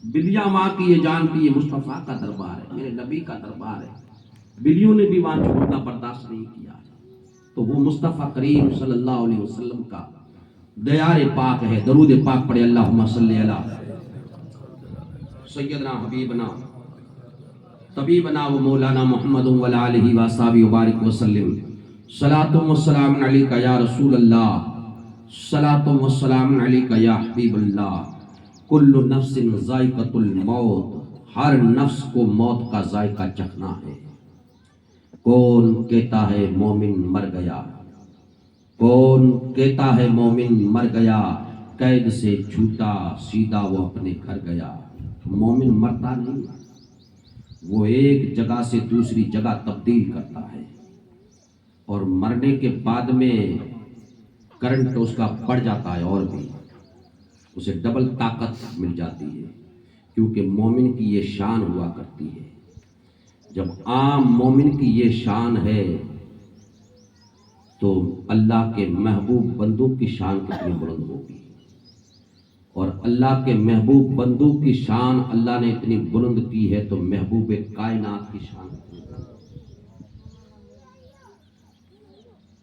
بلیاں وہاں کی یہ جانتی ہے مصطفیٰ کا دربار ہے، میرے نبی کا دربار ہے، بلیوں نے بھی وہاں چھوڑنا برداشت نہیں کیا، تو وہ مصطفیٰ کریم صلی اللہ علیہ وسلم کا دیار پاک ہے۔ درود پاک پڑھے، اللہم صلی علی سیدنا حبیبنا طبیبنا و مولانا محمد وعلی آلہ وصحبہ وبارک وسلم۔ صلاۃ و سلام علیک یا رسول اللہ، صلاۃ و سلام علیک یا حبیب اللہ۔ کل نفس ذائقۃ الموت، ہر نفس کو موت کا ذائقہ چکھنا ہے۔ کون کہتا ہے مومن مر گیا، کون کہتا ہے مومن مر گیا، قید سے چھوٹا سیدھا وہ اپنے گھر گیا۔ مومن مرتا نہیں، وہ ایک جگہ سے دوسری جگہ تبدیل کرتا ہے، اور مرنے کے بعد میں کرنٹ اس کا بڑھ جاتا ہے، اور بھی اسے ڈبل طاقت مل جاتی ہے، کیونکہ مومن کی یہ شان ہوا کرتی ہے۔ جب عام مومن کی یہ شان ہے تو اللہ کے محبوب بندوں کی شان کتنی بلند ہوگی، اور اللہ کے محبوب بندوں کی شان اللہ نے اتنی بلند کی ہے تو محبوب کائنات کی شان کتنی بلند ہے۔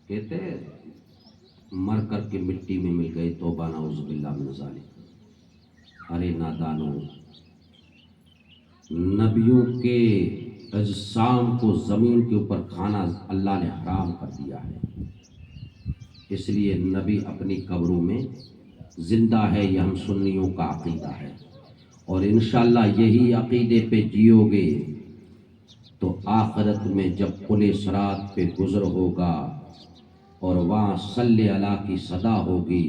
کہتے ہیں مر کر کے مٹی میں مل گئے، توبہ نعوذ باللہ من ذالک۔ ارے نادانو، نبیوں کے اجسام کو زمین کے اوپر کھانا اللہ نے حرام کر دیا ہے، اس لیے نبی اپنی قبروں میں زندہ ہے۔ یہ ہم سنیوں کا عقیدہ ہے، اور انشاءاللہ یہی عقیدے پہ جیو گے تو آخرت میں جب پل صراط پہ گزر ہوگا اور وہاں صلی اللہ کی صدا ہوگی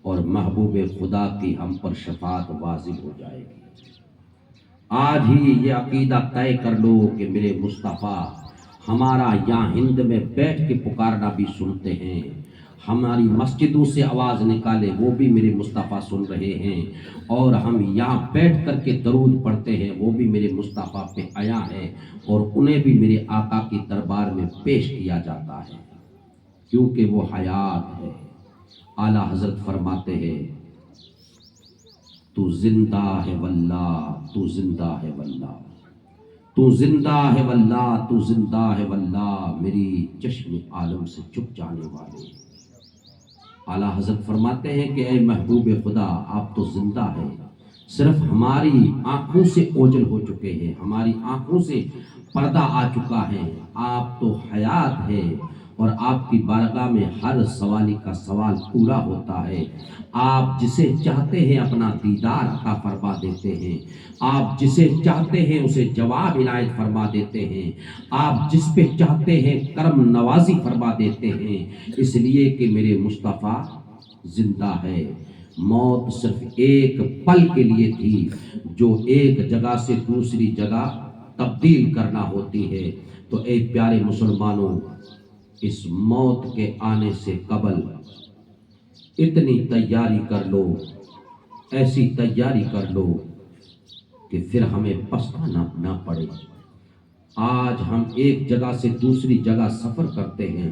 اور محبوب خدا کی ہم پر شفاعت واجب ہو جائے گی۔ آج ہی یہ عقیدہ طے کر لو کہ میرے مصطفیٰ ہمارا یہاں ہند میں بیٹھ کے پکارنا بھی سنتے ہیں، ہماری مسجدوں سے آواز نکالے وہ بھی میرے مصطفیٰ سن رہے ہیں، اور ہم یہاں بیٹھ کر کے درود پڑھتے ہیں وہ بھی میرے مصطفیٰ پہ آیا ہے، اور انہیں بھی میرے آقا کی دربار میں پیش کیا جاتا ہے، کیونکہ وہ حیات ہے۔ اعلیٰ حضرت فرماتے ہیں تو زندہ ہے واللہ، تو زندہ ہے واللہ، تو زندہ ہے واللہ، تو زندہ ہے واللہ، میری چشم عالم سے چھپ جانے والے۔ اعلیٰ حضرت فرماتے ہیں کہ اے محبوب خدا آپ تو زندہ ہیں، صرف ہماری آنکھوں سے اوجھل ہو چکے ہیں، ہماری آنکھوں سے پردہ آ چکا ہے، آپ تو حیات ہے، اور آپ کی بارگاہ میں ہر سوالی کا سوال پورا ہوتا ہے۔ آپ جسے چاہتے ہیں اپنا دیدار عطا فرما دیتے ہیں، آپ جسے چاہتے ہیں اسے جواب عنایت فرما دیتے ہیں، آپ جس پہ چاہتے ہیں کرم نوازی فرما دیتے ہیں، اس لیے کہ میرے مصطفیٰ زندہ ہے۔ موت صرف ایک پل کے لیے تھی، جو ایک جگہ سے دوسری جگہ تبدیل کرنا ہوتی ہے۔ تو اے پیارے مسلمانوں، اس موت کے آنے سے قبل اتنی تیاری کر لو، ایسی تیاری کر لو کہ پھر ہمیں پچھتانا نہ پڑے۔ آج ہم ایک جگہ سے دوسری جگہ سفر کرتے ہیں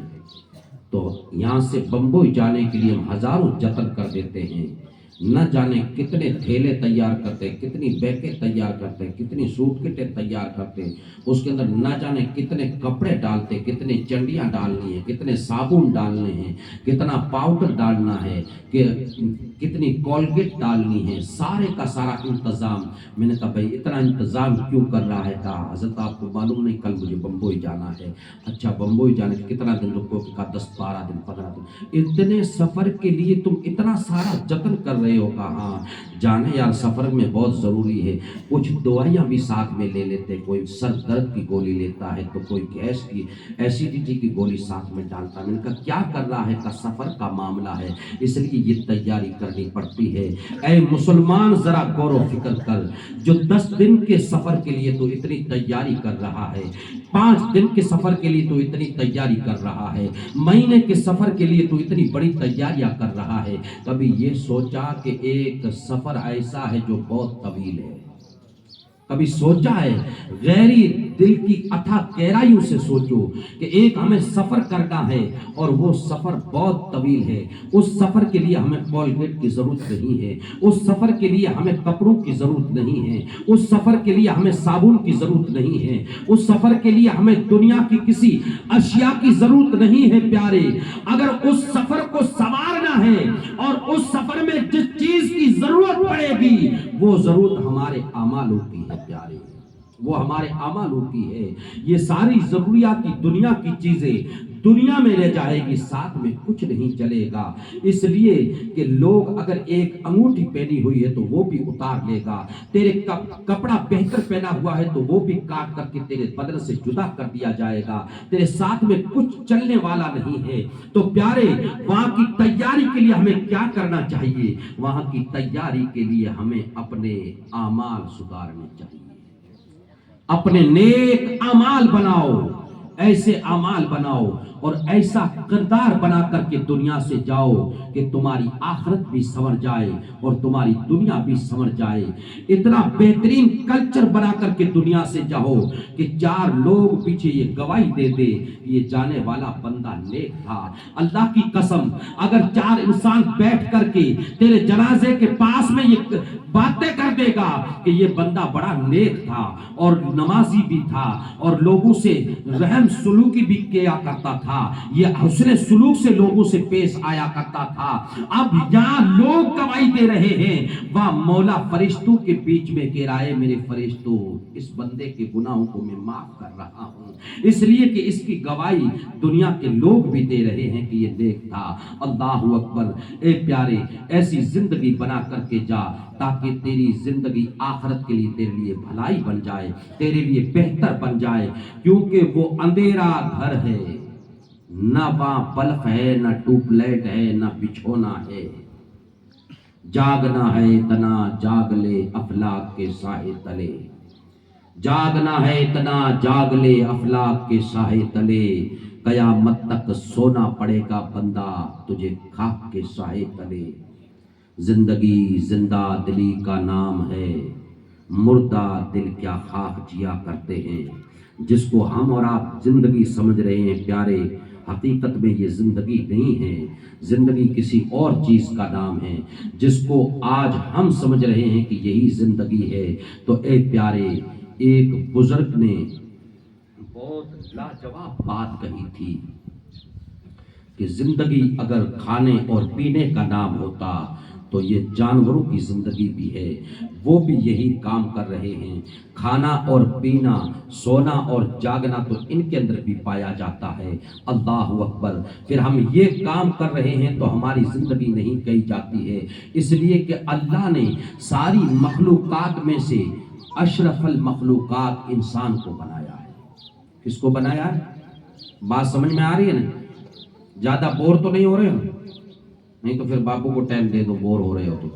تو یہاں سے بمبئی جانے کے لیے ہم ہزاروں جتن کر دیتے ہیں، نہ جانے کتنے تھیلے تیار کرتے، کتنی بیگیں تیار کرتے، کتنی سوٹ کٹیں تیار کرتے، اس کے اندر نہ جانے کتنے کپڑے ڈالتے، کتنی چنڈیاں ڈالنی ہیں، کتنے صابن ڈالنے ہیں، کتنا پاؤڈر ڈالنا ہے، کہ کتنی کولگیٹ ڈالنی ہے، سارے کا سارا انتظام۔ میں نے کہا بھائی اتنا انتظام کیوں کر رہا ہے؟ کہا حضرت آپ کو معلوم نہیں کل مجھے بمبئی جانا ہے۔ اچھا بمبئی جانے کے کتنا دن رکو؟ کہا 10 12 دن 15 دن۔ اتنے سفر کے لیے تم اتنا سارا جتن کر رہے ہو؟ کہا ہاں جانے یار سفر میں بہت ضروری ہے، کچھ دوائیاں بھی ساتھ میں لے لیتے، کوئی سر درد کی گولی لیتا ہے تو کوئی گیس کی ایسیڈیٹی کی گولی ساتھ میں ڈالتا ہے۔ میں نے کہا کیا کر رہا ہے؟ کہا سفر کا معاملہ ہے، اس لیے یہ تیاری کرنی پڑتی ہے۔ اے مسلمان ذرا غور و فکر کر، جو 10 دن کے سفر کے لیے تو اتنی تیاری کر رہا ہے، 5 دن کے سفر کے لیے تو اتنی تیاری کر رہا ہے، مہینے کے سفر کے لیے تو اتنی بڑی تیاریاں کر رہا ہے، کبھی یہ سوچا کہ ایک سفر ایسا ہے جو بہت طویل ہے، کبھی سوچا ہے غیری دل کی اتھا گہرائیوں سے سوچو کہ ایک ہمیں سفر کرنا ہے اور وہ سفر بہت طویل ہے. اس سفر کے لیے ہمیں کولگیٹ کی ضرورت نہیں ہے, اس سفر کے لیے ہمیں کپڑوں کی ضرورت نہیں ہے, اس سفر کے لیے ہمیں صابن کی ضرورت نہیں ہے, اس سفر کے لیے ہمیں دنیا کی کسی اشیاء کی ضرورت نہیں ہے پیارے. اگر اس سفر کو سنوارنا ہے اور اس سفر میں جس چیز کی ضرورت پڑے گی وہ ضرورت ہمارے اعمالوں کی ہے پیارے, وہ ہمارے اعمالوں کی ہے. یہ ساری ضروریات کی دنیا کی چیزیں دنیا میں رہ جائے گی, ساتھ میں کچھ نہیں چلے گا. اس لیے کہ لوگ اگر ایک انگوٹھی پہنی ہوئی ہے تو وہ بھی اتار لے گا, تیرے کپڑا بہتر پہنا ہوا ہے تو وہ بھی کاٹ کر کے تیرے بدن سے جدا کر دیا جائے گا, تیرے ساتھ میں کچھ چلنے والا نہیں ہے. تو پیارے وہاں کی تیاری کے لیے ہمیں کیا کرنا چاہیے؟ وہاں کی تیاری کے لیے ہمیں اپنے اعمال سدھارنے چاہیے, اپنے نیک اعمال بناؤ, ایسے اعمال بناؤ اور ایسا کردار بنا کر کے دنیا سے جاؤ کہ تمہاری آخرت بھی سنور جائے اور تمہاری دنیا بھی سنور جائے. اتنا بہترین کلچر بنا کر کے دنیا سے جاؤ کہ چار لوگ پیچھے یہ گواہی دے دے یہ جانے والا بندہ نیک تھا. اللہ کی قسم اگر چار انسان بیٹھ کر کے تیرے جنازے کے پاس میں یہ باتیں کر دے گا کہ یہ بندہ بڑا نیک تھا اور نمازی بھی تھا اور لوگوں سے رحم سلوکی بھی کیا کرتا تھا, یہ حسن سلوک سے لوگوں سے پیش آیا کرتا تھا. اب یہاں لوگ گواہی دے رہے ہیں, وہ مولا فرشتوں کے بیچ میں کہہ رہا ہے میرے فرشتوں اس بندے کے گناہوں کو میں معاف کر رہا ہوں, اس لیے کہ اس کی گواہی دنیا کے لوگ بھی دے رہے ہیں کہ یہ نیک تھا. اللہ اکبر. اے پیارے ایسی زندگی بنا کر کے جا تاکہ تیری زندگی آخرت کے لیے تیرے لیے بھلائی بن جائے, تیرے لیے بہتر بن جائے, کیونکہ وہ اندھیرا گھر ہے, نہ وہاں بلف ہے, نہ ٹیوب لائٹ ہے, نہ بچھونا ہے. جاگنا ہے اتنا جاگ لے افلاک کے سائے تلے, جاگنا ہے اتنا جاگ لے افلاک کے سائے تلے, قیامت تک سونا پڑے گا بندہ تجھے خاک کے سائے تلے. زندگی زندہ دلی کا نام ہے, مردہ دل کیا خاک جیا کرتے ہیں. جس کو ہم اور آپ زندگی سمجھ رہے ہیں پیارے, حقیقت میں یہ زندگی نہیں ہے, زندگی کسی اور چیز کا نام ہے. جس کو آج ہم سمجھ رہے ہیں کہ یہی زندگی ہے, تو اے پیارے ایک بزرگ نے بہت لاجواب بات کہی تھی کہ زندگی اگر کھانے اور پینے کا نام ہوتا تو یہ جانوروں کی زندگی بھی ہے, وہ بھی یہی کام کر رہے ہیں. کھانا اور پینا, سونا اور جاگنا تو ان کے اندر بھی پایا جاتا ہے. اللہ اکبر. پھر ہم یہ کام کر رہے ہیں تو ہماری زندگی نہیں کہی جاتی ہے, اس لیے کہ اللہ نے ساری مخلوقات میں سے اشرف المخلوقات انسان کو بنایا ہے. کس کو بنایا ہے؟ بات سمجھ میں آ رہی ہے نا؟ زیادہ بور تو نہیں ہو رہے ہو؟ نہیں تو پھر باپو کو ٹائم دے دو, بور ہو رہے ہو تو.